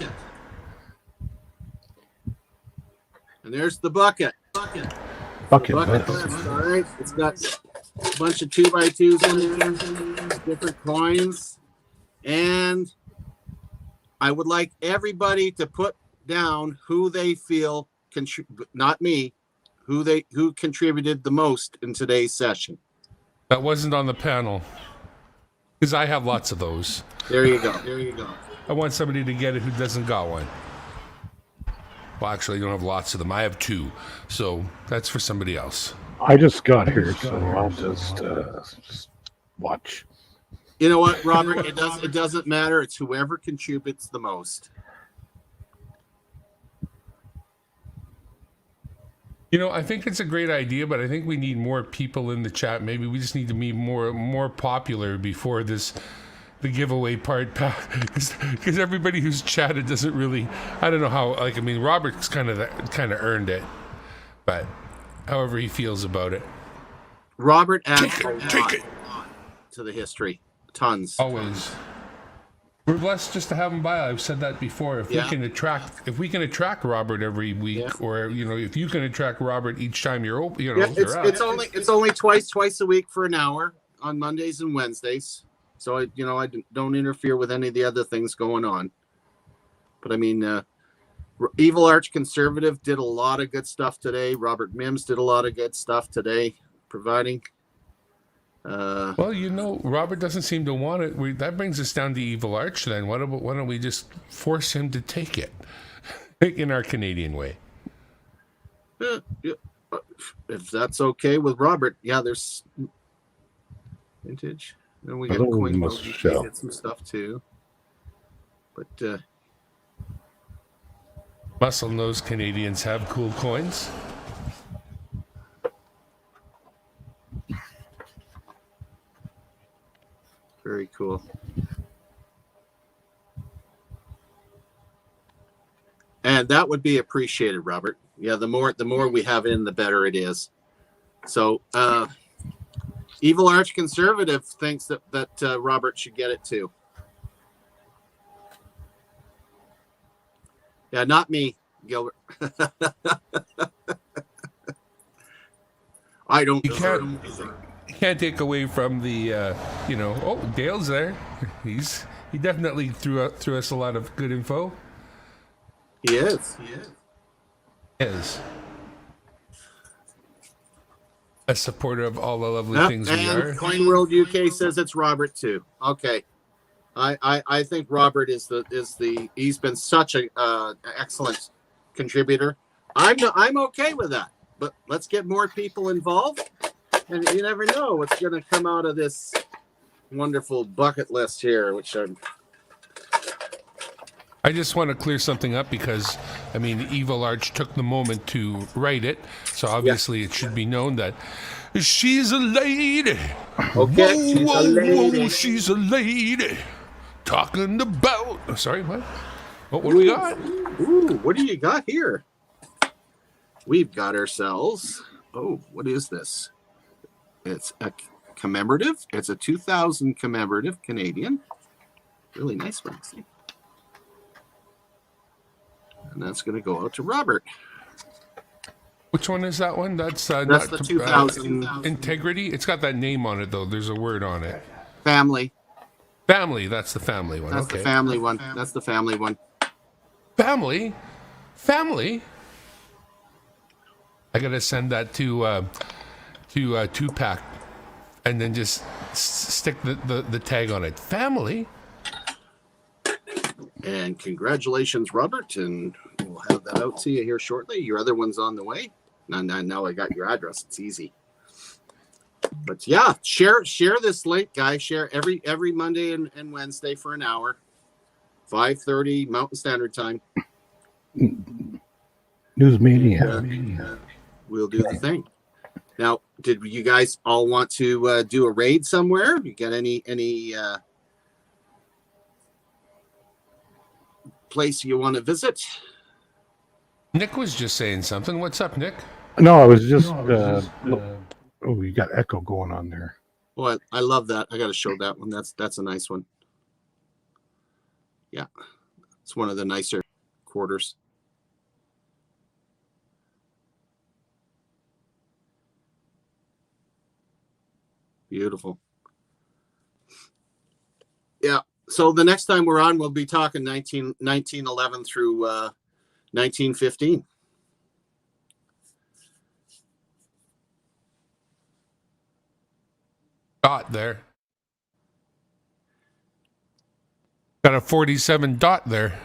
A: And there's the bucket.
C: Bucket.
A: All right, it's got a bunch of 2x2s in there, different coins, and I would like everybody to put down who they feel not me, who contributed the most in today's session.
B: That wasn't on the panel because I have lots of those.
A: There you go.
B: I want somebody to get it who doesn't got one. Well, actually, I don't have lots of them. I have 2, so that's for somebody else.
C: I just got here, so I'll just watch.
A: You know what, Robert? It doesn't matter. It's whoever contributes the most.
B: I think it's a great idea, but I think we need more people in the chat. Maybe we just need to be more popular before the giveaway part, because everybody who's chatted doesn't really. I don't know how. Robert's kind of earned it, but however he feels about it.
A: Robert adds a lot to the history. Tons.
B: Always. We're blessed just to have him by. I've said that before. If we can attract Robert every week, or if you can attract Robert each time you're open,
A: it's only twice a week for an hour on Mondays and Wednesdays. So I don't interfere with any of the other things going on. But I mean, Evil Arch Conservative did a lot of good stuff today. Robert Mims did a lot of good stuff today, providing.
B: Robert doesn't seem to want it. That brings us down to Evil Arch. Then why don't we just force him to take it in our Canadian way?
A: If that's okay with Robert, there's vintage. And we got coin get some stuff too. But
B: Muscle Nose Canadians have cool coins.
A: Very cool. And that would be appreciated, Robert. Yeah, the more we have in, the better it is. So Evil Arch Conservative thinks that Robert should get it too. Yeah, not me, Gilbert. I don't.
B: You can't take away from the, Dale's there. He definitely threw us a lot of good info.
A: He is.
B: A supporter of all the lovely things we are.
A: Coin World UK says it's Robert too. Okay, I think Robert is he's been such a excellent contributor. I'm okay with that, but let's get more people involved. And you never know what's going to come out of this wonderful bucket list here, which I'm
B: I just want to clear something up because, I mean, Evil Arch took the moment to write it, so obviously it should be known that she's a lady.
A: Okay,
B: Whoa,
A: she's a
B: whoa,
A: lady.
B: whoa, she's a lady. Talking about... Oh, sorry, what? What do we got?
A: Ooh, what do you got here? We've got ourselves... Oh, what is this? It's a commemorative. It's a 2000 commemorative Canadian. Really nice one. See? And that's going to go out to Robert.
B: Which one is that one? That's
A: That's the 2000
B: Integrity. It's got that name on it, though. There's a word on it.
A: family.
B: Family. That's the family one.
A: That's
B: okay.
A: the family one. That's the family one.
B: Family. I gotta send that to Tupac, and then just stick the tag on it. Family.
A: And congratulations, Robert. And we'll have that out to you here shortly. Your other one's on the way. Now I got your address. It's easy. But yeah, share this link, guys. Share every Monday and Wednesday for an hour, 5:30 Mountain Standard Time.
C: News media.
A: We'll do the thing. Now, did you guys all want to do a raid somewhere? You got any place you want to visit?
B: Nick was just saying something. What's up, Nick?
C: No, I was just. Oh, you got echo going on there.
A: Well, I love that. I got to show that one. That's a nice one. Yeah, it's one of the nicer quarters. Beautiful. Yeah. So the next time we're on, we'll be talking 1911 through 1915.
B: Dot there. Got a 47 dot there.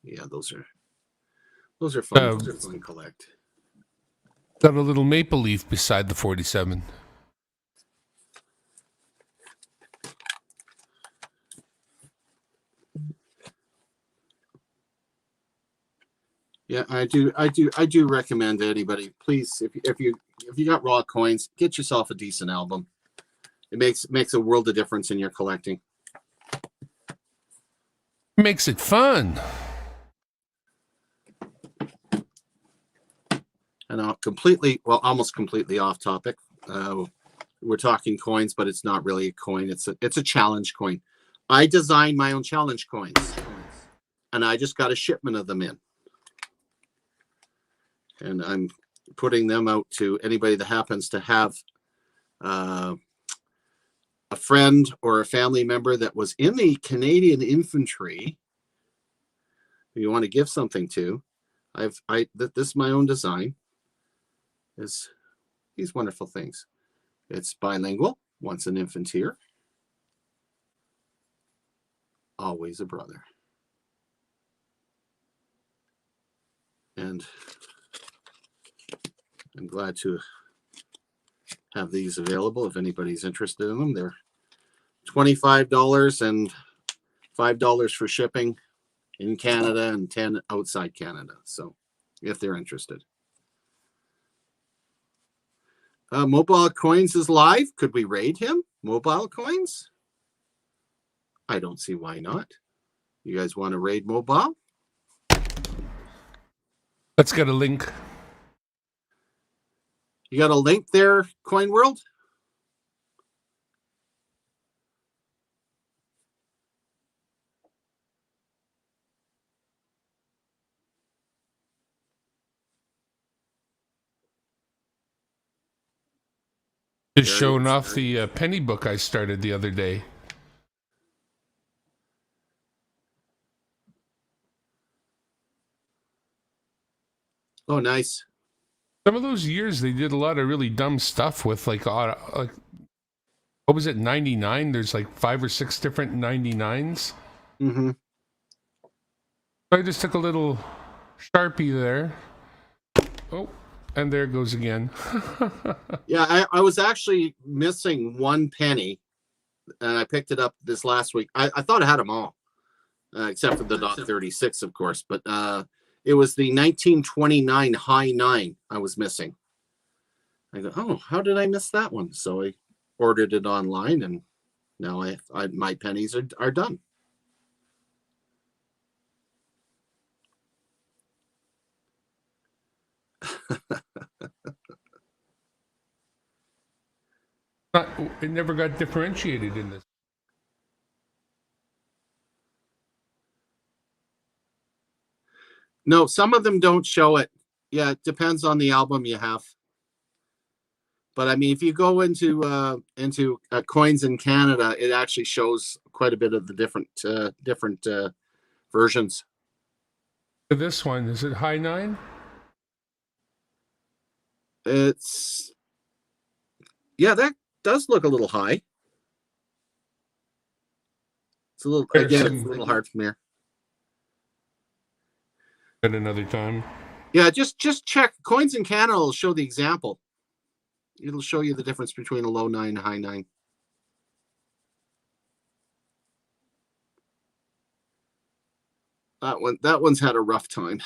A: Yeah, those are fun. Those are fun to collect.
B: Got a little maple leaf beside the 47.
A: Yeah, I do recommend anybody, please, if you got raw coins, get yourself a decent album. It makes a world of difference in your collecting.
B: Makes it fun.
A: And almost completely off topic. We're talking coins, but it's not really a coin. It's a challenge coin. I designed my own challenge coins, and I just got a shipment of them in. And I'm putting them out to anybody that happens to have a friend or a family member that was in the Canadian infantry who you want to give something to. This is my own design. Is these wonderful things. It's bilingual, once an infanteer, always a brother. And I'm glad to have these available if anybody's interested in them. They're $25 and $5 for shipping in Canada and $10 outside Canada. So if they're interested. Mobile Coins is live. Could we raid him? Mobile Coins? I don't see why not. You guys want to raid Mobile?
B: Let's get a link.
A: You got a link there, Coin World?
B: Just showing off the penny book I started the other day.
A: Oh, nice.
B: Some of those years they did a lot of really dumb stuff with like what was it, 99? There's like 5 or 6 different 99s.
A: Mm-hmm.
B: I just took a little Sharpie there. Oh, and there it goes again.
A: Yeah, I was actually missing 1 penny, and I picked it up this last week. I thought I had them all, except for the .36, of course. But it was the 1929 high 9 I was missing. I go, oh, how did I miss that one? So I ordered it online, and now my pennies are done.
B: It never got differentiated in this.
A: No, some of them don't show it. Yeah, it depends on the album you have. But I mean, if you go into Coins in Canada, it actually shows quite a bit of the different versions.
B: This one, is it high 9?
A: It's, yeah, that does look a little high. It's a little, again, it's a little hard from here.
B: At another time.
A: Yeah, just check. Coins in Canada will show the example. It'll show you the difference between a low 9 and a high 9. That one's had a rough time.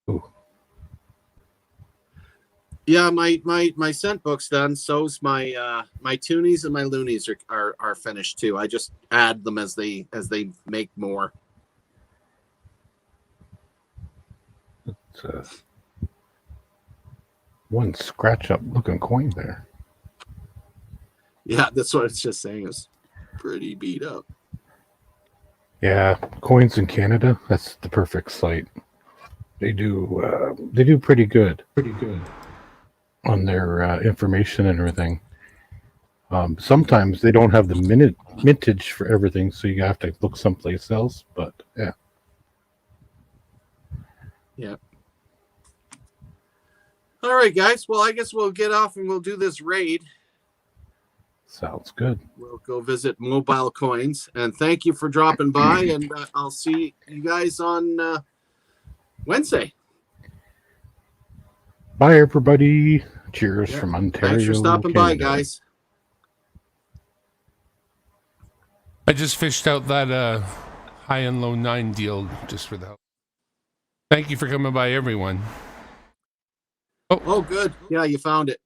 C: Ooh.
A: Yeah, my cent book's done. So's my my toonies and my loonies are finished too. I just add them as they make more.
C: It's one scratch up looking coin there.
A: Yeah, that's what it's just saying. It's pretty beat up.
C: Yeah, Coins in Canada, that's the perfect site. They do pretty good on their information and everything. Sometimes they don't have the mintage for everything, so you have to look someplace else. But yeah.
A: Yeah. All right, guys. Well, I guess we'll get off and we'll do this raid.
C: Sounds good.
A: We'll go visit Mobile Coins, and thank you for dropping by. And I'll see you guys on Wednesday.
C: Bye, everybody. Cheers from Ontario.
A: Thanks for stopping by, guys.
B: I just fished out that high and low 9 deal just for the help. Thank you for coming by, everyone.
A: Oh, good. Yeah, you found it.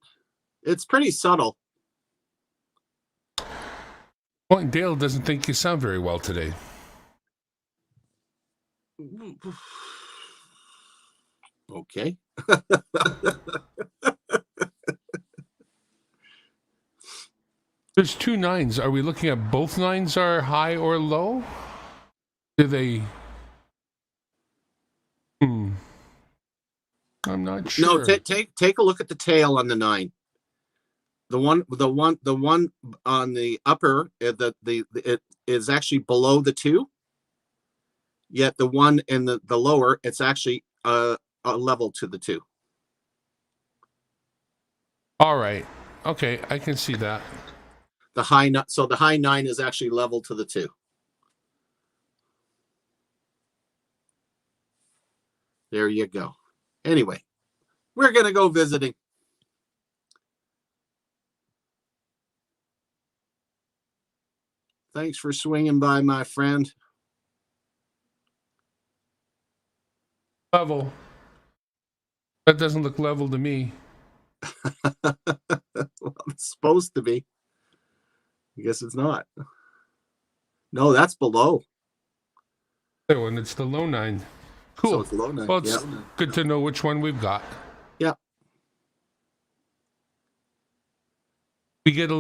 A: It's pretty subtle.
B: Well, Dale doesn't think you sound very well today.
A: Okay.
B: There's 2 9s. Are we looking at both 9s are high or low? Do they? I'm not sure.
A: No, take a look at the tail on the 9. The one on the upper, it is actually below the 2. Yet the one in the lower, it's actually a level to the 2.
B: All right. Okay, I can see that.
A: The high 9 is actually level to the 2. There you go. Anyway, we're gonna go visiting. Thanks for swinging by, my friend.
B: Level. That doesn't look level to me.
A: Well, it's supposed to be. I guess it's not. No, that's below.
B: Oh, and it's the low 9. Cool.
A: So it's low 9.
B: Well, it's good to know which one we've got.
A: Yeah.
B: We get a